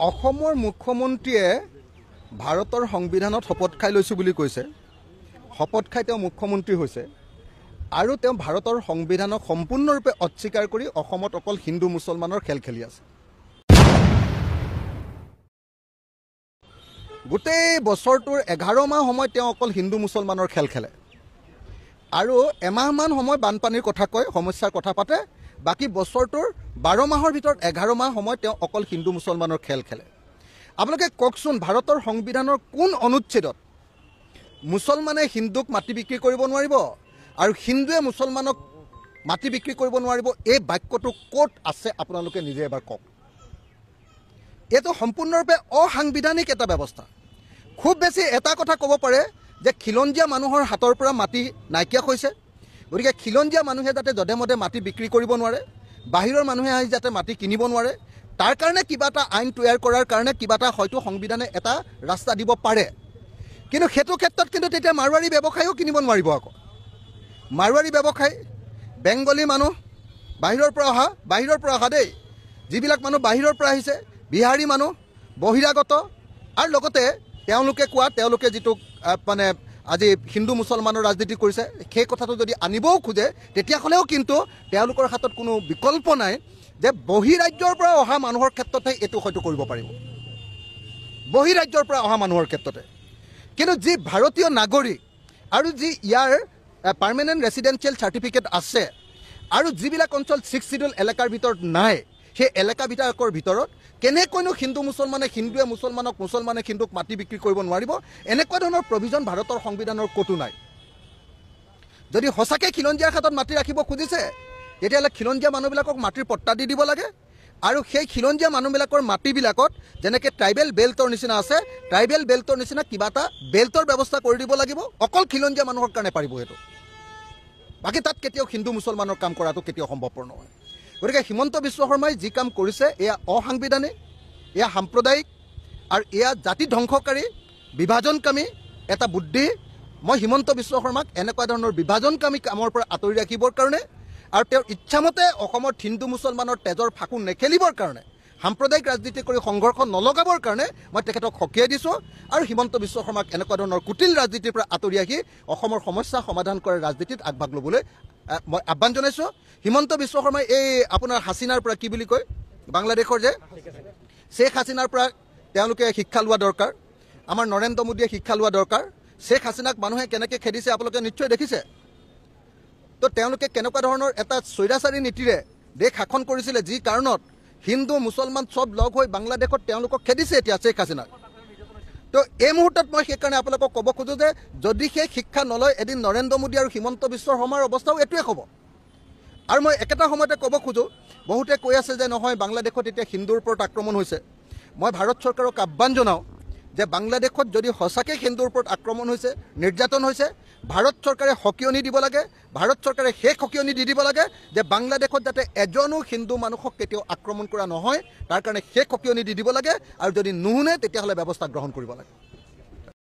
অসমৰ মুখ্যমন্ত্ৰীয়ে ভাৰতৰ সংবিধানত শপত খাই লৈছো বুলি কৈছে। শপত খাই তেওঁ মুখ্যমন্ত্ৰী হৈছে আৰু তেওঁ ভাৰতৰ সংবিধানক সম্পূৰ্ণৰূপে অস্বীকাৰ কৰি অসমত অকল হিন্দু মুছলমানৰ খেল খেলি আছে। গোটেই বছৰটোৰ 11 মাহ সময় তেওঁ অকল হিন্দু মুছলমানৰ খেল খেলে আৰু এমাহমান সময় বানপানীৰ কথা কয়, সমস্যাৰ কথা পাতে। বাকী বছৰটোৰ 12 মাহৰ ভিতৰত 11 মাহ সময় তেওঁ অকল হিন্দু মুছলমানৰ খেল খেলে। আপোনালোকে কওকচোন, ভাৰতৰ সংবিধানৰ কোন অনুচ্ছেদত মুছলমানে হিন্দুক মাটি বিক্ৰী কৰিব নোৱাৰিব আৰু হিন্দুৱে মুছলমানক মাটি বিক্ৰী কৰিব নোৱাৰিব? এই বাক্যটো ক'ত আছে আপোনালোকে নিজে এবাৰ কওক। এইটো সম্পূৰ্ণৰূপে অসাংবিধানিক এটা ব্যৱস্থা। খুব বেছি এটা কথা ক'ব পাৰে যে খিলঞ্জীয়া মানুহৰ হাতৰ পৰা মাটি নাইকিয়া হৈছে, গতিকে খিলঞ্জীয়া মানুহে যাতে যধে মধে মাটি বিক্ৰী কৰিব নোৱাৰে, বাহিৰৰ মানুহে আহি যাতে মাটি কিনিব নোৱাৰে, তাৰ কাৰণে কিবা এটা আইন তৈয়াৰ কৰাৰ কাৰণে কিবা এটা হয়তো সংবিধানে এটা ৰাস্তা দিব পাৰে। কিন্তু সেইটো ক্ষেত্ৰত কিন্তু তেতিয়া মাৰোৱাৰী ব্যৱসায়ীও কিনিব নোৱাৰিব। আকৌ মাৰোৱাৰী ব্যৱসায়ী, বেংগলী মানুহ বাহিৰৰ পৰা অহা দেই, যিবিলাক মানুহ বাহিৰৰ পৰা আহিছে, বিহাৰী মানুহ, বহিৰাগত, আৰু লগতে তেওঁলোকে যিটো মানে আজি হিন্দু মুছলমানৰ ৰাজনীতি কৰিছে, সেই কথাটো যদি আনিবও খোজে তেতিয়াহ'লেও কিন্তু তেওঁলোকৰ হাতত কোনো বিকল্প নাই যে বহিৰাজ্যৰ পৰা অহা মানুহৰ ক্ষেত্ৰতে এইটো হয়তো কৰিব পাৰিব, বহিৰাজ্যৰ পৰা অহা মানুহৰ ক্ষেত্ৰতে। কিন্তু যি ভাৰতীয় নাগৰিক আৰু যি ইয়াৰ পাৰ্মানেণ্ট ৰেচিডেঞ্চিয়েল চাৰ্টিফিকেট আছে আৰু যিবিলাক অঞ্চল 6 শিডিউল এলেকাৰ ভিতৰত নাই, সেই এলেকাবিলাকৰ ভিতৰত কেনেকৈনো হিন্দুৱে মুছলমানক, মুছলমানে হিন্দুক মাটি বিক্ৰী কৰিব নোৱাৰিব? এনেকুৱা ধৰণৰ প্ৰভিজন ভাৰতৰ সংবিধানৰ ক'তো নাই। যদি সঁচাকৈ খিলঞ্জীয়াৰ হাতত মাটি ৰাখিব খুজিছে তেতিয়াহ'লে খিলঞ্জীয়া মানুহবিলাকক মাটিৰ পট্টা দি দিব লাগে আৰু সেই খিলঞ্জীয়া মানুহবিলাকৰ মাটিবিলাকত যেনেকৈ ট্ৰাইবেল বেল্টৰ নিচিনা আছে, ট্ৰাইবেল বেল্টৰ নিচিনা কিবা এটা বেল্টৰ ব্যৱস্থা কৰি দিব লাগিব। অকল খিলঞ্জীয়া মানুহৰ কাৰণে পাৰিব সেইটো, বাকী তাত কেতিয়াও হিন্দু মুছলমানৰ কাম কৰাটো কেতিয়াও সম্ভৱপৰ নহয়। গতিকে হিমন্ত বিশ্ব শৰ্মাই যি কাম কৰিছে এয়া অসাংবিধানিক, এয়া সাম্প্ৰদায়িক আৰু এয়া জাতি ধ্বংসকাৰী, বিভাজনকামী এটা বুদ্ধি। মই হিমন্ত বিশ্ব শৰ্মাক এনেকুৱা ধৰণৰ বিভাজনকামী কামৰ পৰা আঁতৰি ৰাখিবৰ কাৰণে আৰু তেওঁৰ ইচ্ছামতে অসমত হিন্দু মুছলমানৰ তেজৰ ফাকু নেখেলিবৰ কাৰণে, সাম্প্ৰদায়িক ৰাজনীতি কৰি সংঘৰ্ষ নলগাবৰ কাৰণে মই তেখেতক সকীয়াই দিছোঁ আৰু হিমন্ত বিশ্ব শৰ্মাক এনেকুৱা ধৰণৰ কুটিল ৰাজনীতিৰ পৰা আঁতৰি আহি অসমৰ সমস্যা সমাধান কৰাৰ ৰাজনীতিত আগভাগ ল'বলৈ মই আহ্বান জনাইছোঁ। হিমন্ত বিশ্ব শৰ্মাই এই আপোনাৰ হাছিনাৰ পৰা, কি বুলি কয়, বাংলাদেশৰ যে শ্বেখ হাছিনাৰ পৰা তেওঁলোকে শিক্ষা লোৱা দৰকাৰ। আমাৰ নৰেন্দ্ৰ মোদীয়ে শিক্ষা লোৱা দৰকাৰ। শ্বেখ হাছিনাক মানুহে কেনেকৈ খেদিছে আপোনালোকে নিশ্চয় দেখিছে। তো তেওঁলোকে কেনেকুৱা ধৰণৰ এটা স্বৈৰাচাৰী নীতিৰে দেশ শাসন কৰিছিলে, যি কাৰণত হিন্দু মুছলমান চব লগ হৈ বাংলাদেশত তেওঁলোকক খেদিছে এতিয়া শ্বেখ হাছিনাক। তো এই মুহূৰ্তত মই সেইকাৰণে আপোনালোকক ক'ব খোজোঁ যে যদি সেই শিক্ষা নলয়, এদিন নৰেন্দ্ৰ মোদী আৰু হিমন্ত বিশ্ব শৰ্মাৰ অৱস্থাও এইটোৱে হ'ব। আৰু মই একেটা সময়তে ক'ব খোজোঁ, বহুতে কৈ আছে যে নহয় বাংলাদেশত এতিয়া হিন্দুৰ ওপৰত আক্ৰমণ হৈছে। মই ভাৰত চৰকাৰক আহ্বান জনাওঁ যে বাংলাদেশত যদি সঁচাকৈ হিন্দুৰ ওপৰত আক্ৰমণ হৈছে, নিৰ্যাতন হৈছে, ভাৰত চৰকাৰে সকিয়নি দিব লাগে। ভাৰত চৰকাৰে সেই সকিয়নি দি দিব লাগে যে বাংলাদেশত যাতে এজনো হিন্দু মানুহক কেতিয়াও আক্ৰমণ কৰা নহয়, তাৰ কাৰণে সেই সকিয়নি দি দিব লাগে আৰু যদি নুশুনে তেতিয়াহ'লে ব্যৱস্থা গ্ৰহণ কৰিব লাগে।